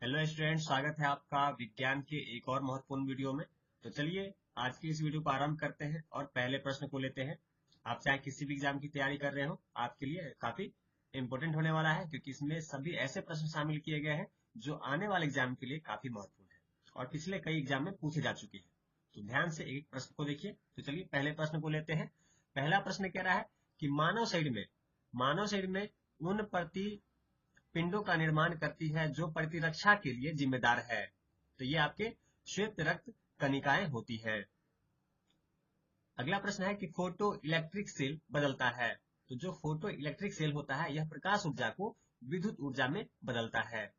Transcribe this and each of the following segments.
Hello student, स्वागत है आपका विज्ञान के एक और महत्वपूर्ण वीडियो में। तो चलिए आज की इस वीडियो को आरंभ करते हैं और पहले प्रश्न को लेते हैं। आप चाहे किसी भी एग्जाम की तैयारी कर रहे हो, आपके लिए काफी इंपॉर्टेंट होने वाला है, क्योंकि इसमें सभी ऐसे प्रश्न शामिल किए गए हैं जो आने वाले एग्जाम के लिए काफी महत्वपूर्ण है और पिछले कई एग्जाम में पूछे जा चुके हैं। तो ध्यान से एक प्रश्न को देखिए। तो चलिए पहले प्रश्न को लेते हैं। पहला प्रश्न कह रहा है कि मानव शरीर में उन प्रति पिंडों का निर्माण करती है जो प्रतिरक्षा के लिए जिम्मेदार है। तो ये आपके श्वेत रक्त कणिकाएं होती हैं। अगला प्रश्न है कि फोटो इलेक्ट्रिक सेल बदलता है। तो जो फोटो इलेक्ट्रिक सेल होता है यह प्रकाश ऊर्जा को विद्युत ऊर्जा में बदलता है।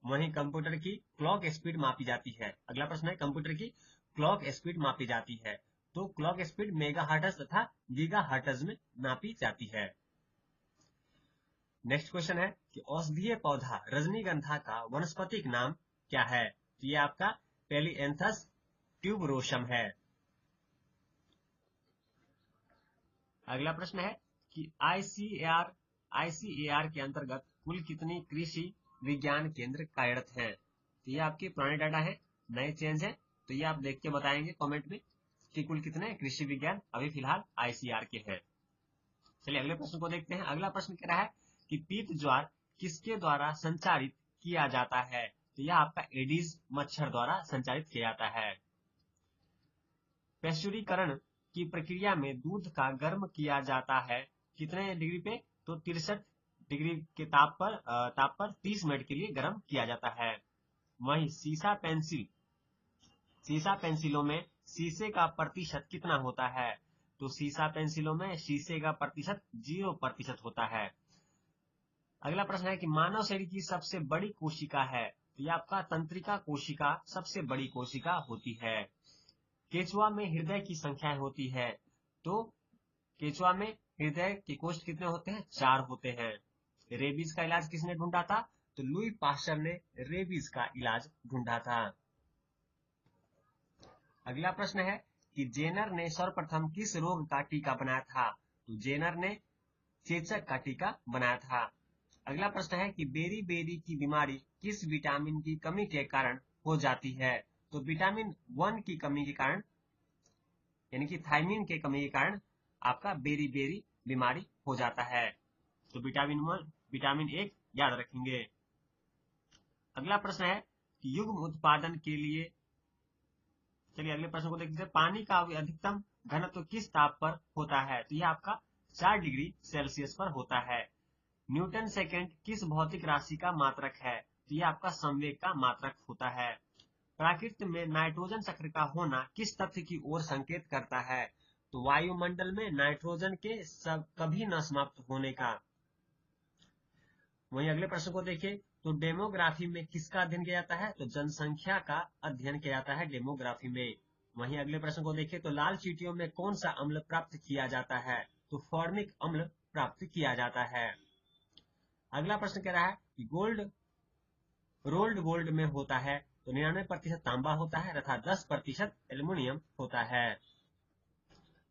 वहीं कंप्यूटर की क्लॉक स्पीड मापी जाती है। अगला प्रश्न है कंप्यूटर की क्लॉक स्पीड मापी जाती है। तो क्लॉक स्पीड मेगाहर्ट्ज तथा गीगाहर्ट्ज में नापी जाती है। नेक्स्ट क्वेश्चन है कि औषधीय पौधा रजनीगंधा का वनस्पतिक नाम क्या है। तो ये आपका पेलिएंथस ट्यूबरोसम है। अगला प्रश्न है कि आईसीएआर के अंतर्गत कुल कितनी कृषि विज्ञान केंद्र कार्यरत हैं। तो ये आपके पुराने डाटा है, नए चेंज है। तो ये आप देख के बताएंगे कमेंट में कि कुल कितने कृषि विज्ञान अभी फिलहाल आईसीआर के हैं। चलिए अगले प्रश्न को देखते हैं। अगला प्रश्न कह रहा है कि पीत ज्वार किसके द्वारा संचारित किया जाता है। तो यह आपका एडीज मच्छर द्वारा संचारित किया जाता है। पैस्चुरीकरण की प्रक्रिया में दूध का गर्म किया जाता है कितने डिग्री पे। तो 63 डिग्री के ताप पर 30 मिनट के लिए गर्म किया जाता है। वहीं सीसा पेंसिलों में शीशे का प्रतिशत कितना होता है। तो सीसा पेंसिलों में शीशे का प्रतिशत 0% होता है। अगला प्रश्न है कि मानव शरीर की सबसे बड़ी कोशिका है। तो यह आपका तंत्रिका कोशिका सबसे बड़ी कोशिका होती है। केचुआ में हृदय की संख्या होती है। तो केचुआ में हृदय के कोष्ठ कितने होते हैं, 4 होते हैं। रेबीज का इलाज किसने ढूंढा था। तो लुई पास्चर ने रेबीज का इलाज ढूंढा था। अगला प्रश्न है कि जेनर ने सर्वप्रथम किस रोग का टीका बनाया था। तो जेनर ने चेचक का टीका बनाया था। अगला प्रश्न है कि बेरी बेरी की बीमारी किस विटामिन की कमी के कारण हो जाती है। तो विटामिन 1 की कमी के कारण, यानी कि थायमिन के कमी के कारण आपका बेरी बेरी बीमारी हो जाता है। तो विटामिन 1 याद रखेंगे। अगला प्रश्न है कि युग्म उत्पादन के लिए, चलिए अगले प्रश्न को देखते हैं। पानी का अधिकतम घनत्व किस ताप पर होता है। तो यह आपका 4 डिग्री सेल्सियस पर होता है। न्यूटन सेकेंड किस भौतिक राशि का मात्रक है। तो यह आपका संवेग का मात्रक होता है। प्रकृति में नाइट्रोजन चक्र का होना किस तथ्य की ओर संकेत करता है। तो वायुमंडल में नाइट्रोजन के सब कभी न समाप्त होने का। वहीं अगले प्रश्न को देखिए। तो डेमोग्राफी में किसका अध्ययन किया जाता है। तो जनसंख्या का अध्ययन किया जाता है डेमोग्राफी में। वहीं अगले प्रश्न को देखिए। तो लाल चींटियों में कौन सा अम्ल प्राप्त किया जाता है। तो फॉर्मिक अम्ल प्राप्त किया जाता है। अगला प्रश्न कह रहा है कि रोल्ड गोल्ड में होता है। तो 99% तांबा होता है तथा 10% एल्युमिनियम होता है।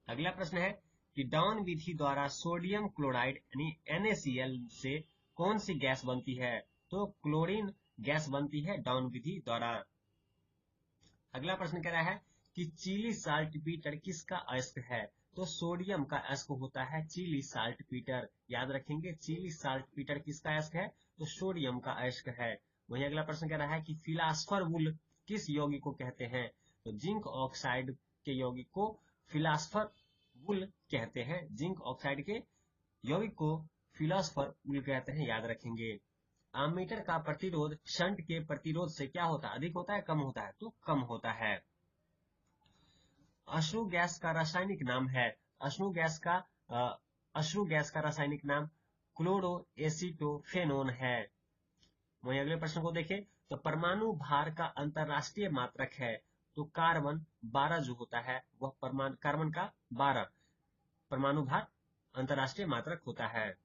अगला प्रश्न है कि डाउन विधि द्वारा सोडियम क्लोराइड यानी NaCl से कौन सी गैस बनती है। तो क्लोरीन गैस बनती है डाउन विधि द्वारा। अगला प्रश्न कह रहा है कि चिली साल्ट पीटर किसका अयस्क है। तो सोडियम का अयस्क होता है चिली साल्ट पीटर। याद रखेंगे, चिली साल्ट पीटर किसका अयस्क है। तो सोडियम का अयस्क है। वहीं अगला प्रश्न कह रहा है कि फिलास्फर वुल किस यौगिक को कहते हैं। तो जिंक ऑक्साइड के यौगिक को फिलास्फर वुल कहते हैं। जिंक ऑक्साइड के यौगिक को फिलास्फर वुल कहते हैं, याद रखेंगे। आममीटर का प्रतिरोध शंट के प्रतिरोध से क्या होता है, अधिक होता है कम होता है। तो कम होता है। अश्रु गैस का रासायनिक नाम है। अश्रु गैस का रासायनिक नाम क्लोरो एसीटोफेनोन है। वहीं अगले प्रश्न को देखें। तो परमाणु भार का अंतरराष्ट्रीय मात्रक है। तो कार्बन 12 जो होता है वह कार्बन का 12 परमाणु भार अंतरराष्ट्रीय मात्रक होता है।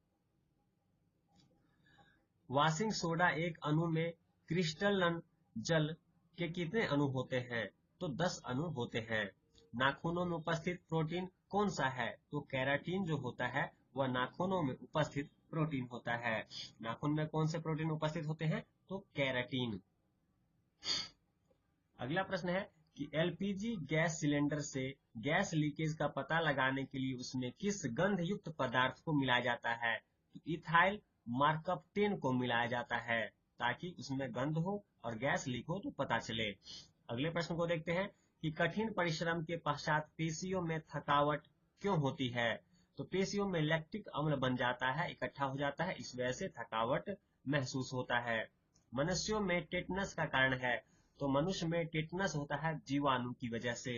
वॉशिंग सोडा एक अणु में क्रिस्टलन जल के कितने अणु होते हैं। तो 10 अणु होते हैं। नाखूनों में उपस्थित प्रोटीन कौन सा है। तो केराटिन जो होता है वह नाखूनों में उपस्थित प्रोटीन होता है। नाखून में कौन से प्रोटीन उपस्थित होते हैं। तो केराटिन। अगला प्रश्न है कि एलपीजी गैस सिलेंडर से गैस लीकेज का पता लगाने के लिए उसमें किस गंध युक्त पदार्थ को मिलाया जाता है? तो इथाइल मार्कप्टेन को मिलाया जाता है ताकि उसमें गंध हो और गैस लीक हो तो पता चले। अगले प्रश्न को देखते हैं कि कठिन परिश्रम के पश्चात पेशियों में थकावट क्यों होती है? तो पेशियों में लैक्टिक अम्ल बन जाता है, इकट्ठा हो जाता है, इस वजह से थकावट महसूस होता है। मनुष्यों में टेटनस का कारण है, तो मनुष्य में टेटनस होता है जीवाणु की वजह से।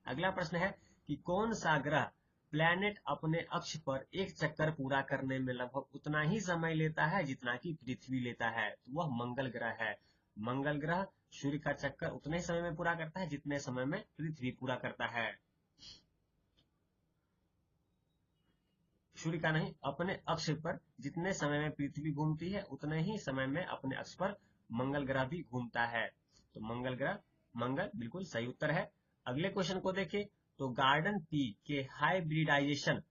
अगला प्रश्न है कि कौन सा ग्रह प्लैनेट अपने अक्ष पर एक चक्कर पूरा करने में लगभग उतना ही समय लेता है जितना कि पृथ्वी लेता है? तो वह मंगल ग्रह है। मंगल ग्रह सूर्य का चक्कर उतने समय में पूरा करता है जितने समय में पृथ्वी पूरा करता है। सूर्य का नहीं, अपने अक्ष पर जितने समय में पृथ्वी घूमती है उतने ही समय में अपने अक्ष पर मंगल ग्रह भी घूमता है। तो मंगल ग्रह, मंगल बिल्कुल सही उत्तर है। अगले क्वेश्चन को देखें तो गार्डन पी के हाइब्रिडाइजेशन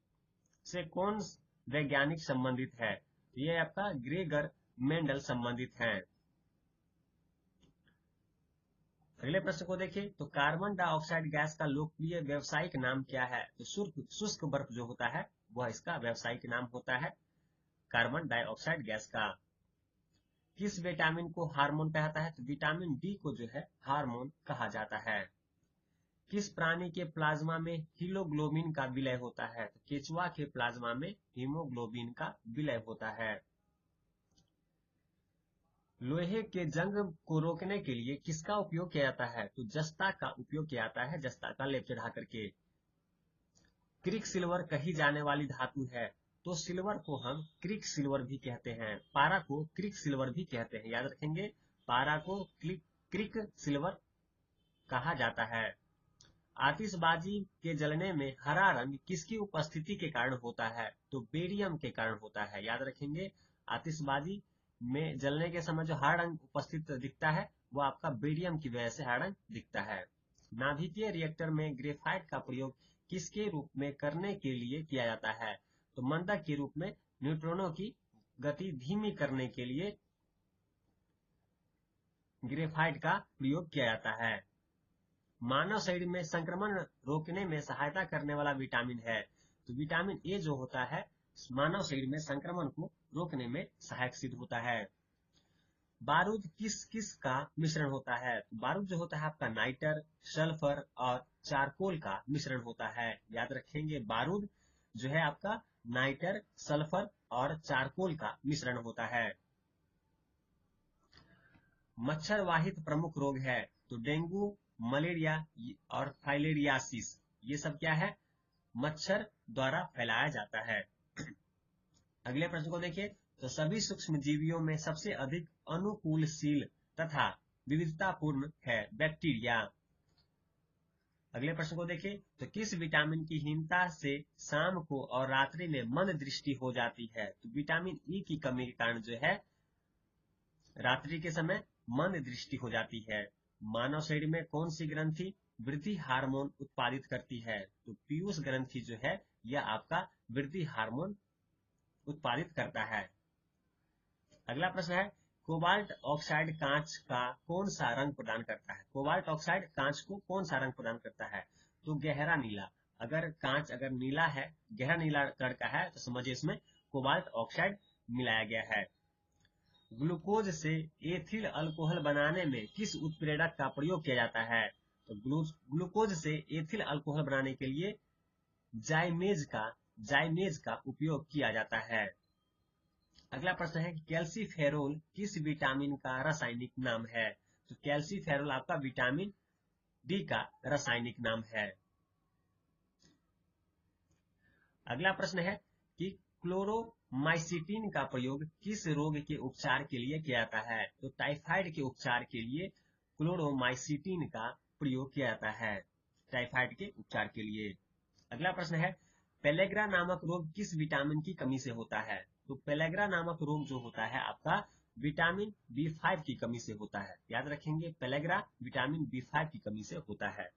से कौन वैज्ञानिक संबंधित है? तो ये आपका ग्रेगर मेंडल संबंधित है। अगले प्रश्न को देखें तो कार्बन डाइऑक्साइड गैस का लोकप्रिय व्यावसायिक नाम क्या है? तो शुष्क बर्फ जो होता है वह इसका व्यावसायिक नाम होता है कार्बन डाइऑक्साइड गैस का। किस विटामिन को हार्मोन कहता है? तो विटामिन डी को जो है हार्मोन कहा जाता है। किस प्राणी के प्लाज्मा में हीमोग्लोबिन का विलय होता है? तो केचुआ के प्लाज्मा में हीमोग्लोबिन का विलय होता है। लोहे के जंग को रोकने के लिए किसका उपयोग किया जाता है? तो जस्ता का उपयोग किया जाता है, जस्ता का लेप चढ़ा करके। क्रिक सिल्वर कही जाने वाली धातु है, तो सिल्वर को हम क्रिक सिल्वर भी कहते हैं, पारा को क्रिक सिल्वर भी कहते हैं, याद रखेंगे, पारा को क्रिक सिल्वर कहा जाता है। आतिशबाजी के जलने में हरा रंग किसकी उपस्थिति के कारण होता है? तो बेरियम के कारण होता है, याद रखेंगे। आतिशबाजी में जलने के समय जो हरा रंग उपस्थित दिखता है वो आपका बेरियम की वजह से हरा रंग दिखता है। नाभिकीय रिएक्टर में ग्रेफाइट का प्रयोग किसके रूप में करने के लिए किया जाता है? तो मंदक के रूप में, न्यूट्रॉनों की गति धीमी करने के लिए ग्रेफाइट का प्रयोग किया जाता है। मानव शरीर में संक्रमण रोकने में सहायता करने वाला विटामिन है, तो विटामिन ए जो होता है मानव शरीर में संक्रमण को रोकने में सहायक सिद्ध होता है। बारूद किस किस का मिश्रण होता है? बारूद जो होता है आपका नाइटर, सल्फर और चारकोल का मिश्रण होता है, याद रखेंगे। बारूद जो है आपका नाइटर, सल्फर और चारकोल का मिश्रण होता है। मच्छर वाहित प्रमुख रोग है, तो डेंगू, मलेरिया और फाइलेरियासिस, ये सब क्या है? मच्छर द्वारा फैलाया जाता है। अगले प्रश्न को देखिए तो सभी सूक्ष्म जीवियों में सबसे अधिक अनुकूलशील तथा विविधतापूर्ण है बैक्टीरिया। अगले प्रश्न को देखिए तो किस विटामिन की हीनता से शाम को और रात्रि में मंद दृष्टि हो जाती है? तो विटामिन ई की कमी के कारण जो है रात्रि के समय मंद दृष्टि हो जाती है। मानव शरीर में कौन सी ग्रंथि वृद्धि हार्मोन उत्पादित करती है? तो पीयूष ग्रंथि जो है यह आपका वृद्धि हार्मोन उत्पादित करता है। अगला प्रश्न है कोबाल्ट ऑक्साइड कांच का कौन सा रंग प्रदान करता है? कोबाल्ट ऑक्साइड कांच को कौन सा रंग प्रदान करता है? तो गहरा नीला। अगर कांच अगर नीला है, गहरा नीला कलर का है तो समझिए इसमें कोबाल्ट ऑक्साइड मिलाया गया है। ग्लूकोज से एथिल अल्कोहल बनाने में किस उत्प्रेरक का प्रयोग किया जाता है? तो ग्लूकोज से एथिल अल्कोहल बनाने के लिए जाइमेज का उपयोग किया जाता है। अगला प्रश्न है कैल्सीफेरोल किस विटामिन का रासायनिक नाम है? तो कैल्सीफेरोल आपका विटामिन डी का रासायनिक नाम है। अगला प्रश्न है कि क्लोरोमाइसिटिन का प्रयोग किस रोग के उपचार के लिए किया जाता है? तो टाइफाइड के उपचार के लिए क्लोरोमाइसिटिन का प्रयोग किया जाता है, टाइफाइड के उपचार के लिए। अगला प्रश्न है पेलेग्रा नामक रोग किस विटामिन की कमी से होता है? तो पेलेग्रा नामक रोग जो होता है आपका विटामिन B5 की कमी से होता है, याद रखेंगे। पेलेग्रा विटामिन B5 की कमी से होता है।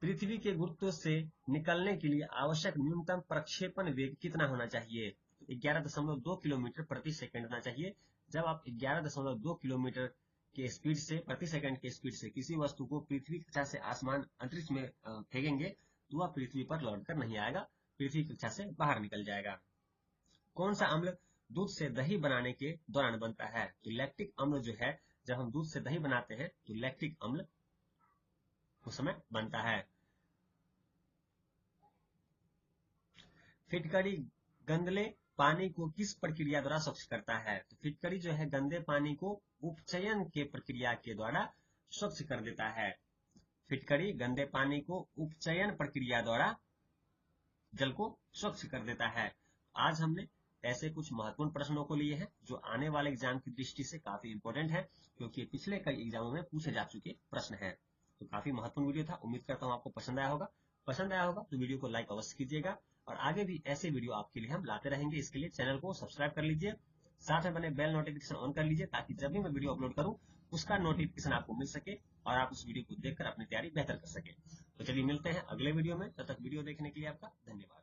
पृथ्वी के गुरुत्व से निकलने के लिए आवश्यक न्यूनतम प्रक्षेपण वेग कितना होना चाहिए? तो 11.2 किलोमीटर प्रति सेकंड होना चाहिए। जब आप 11.2 किलोमीटर के स्पीड से प्रति सेकंड के स्पीड से किसी वस्तु को पृथ्वी कक्षा से आसमान अंतरिक्ष में फेंकेंगे तो वह पृथ्वी पर लौटकर नहीं आएगा, पृथ्वी कक्षा से बाहर निकल जाएगा। कौन सा अम्ल दूध से दही बनाने के दौरान बनता है? तो लैक्टिक अम्ल जो है, जब हम दूध से दही बनाते हैं तो लैक्टिक अम्ल उस समय बनता है। फिटकरी गंदले पानी को किस प्रक्रिया द्वारा स्वच्छ करता है? तो फिटकरी जो है गंदे पानी को उपचयन के प्रक्रिया के द्वारा स्वच्छ कर देता है। फिटकरी गंदे पानी को उपचयन प्रक्रिया द्वारा जल को स्वच्छ कर देता है। आज हमने ऐसे कुछ महत्वपूर्ण प्रश्नों को लिए हैं जो आने वाले एग्जाम की दृष्टि से काफी इंपॉर्टेंट है, क्योंकि पिछले कई एग्जामों में पूछे जा चुके प्रश्न हैं। तो काफी महत्वपूर्ण वीडियो था, उम्मीद करता हूँ आपको पसंद आया होगा। पसंद आया होगा तो वीडियो को लाइक अवश्य कीजिएगा और आगे भी ऐसे वीडियो आपके लिए हम लाते रहेंगे। इसके लिए चैनल को सब्सक्राइब कर लीजिए, साथ में बने बेल नोटिफिकेशन ऑन कर लीजिए ताकि जब भी मैं वीडियो अपलोड करूं उसका नोटिफिकेशन आपको मिल सके और आप उस वीडियो को देखकर अपनी तैयारी बेहतर कर सके। तो चलिए मिलते हैं अगले वीडियो में, तब तक वीडियो देखने के लिए आपका धन्यवाद।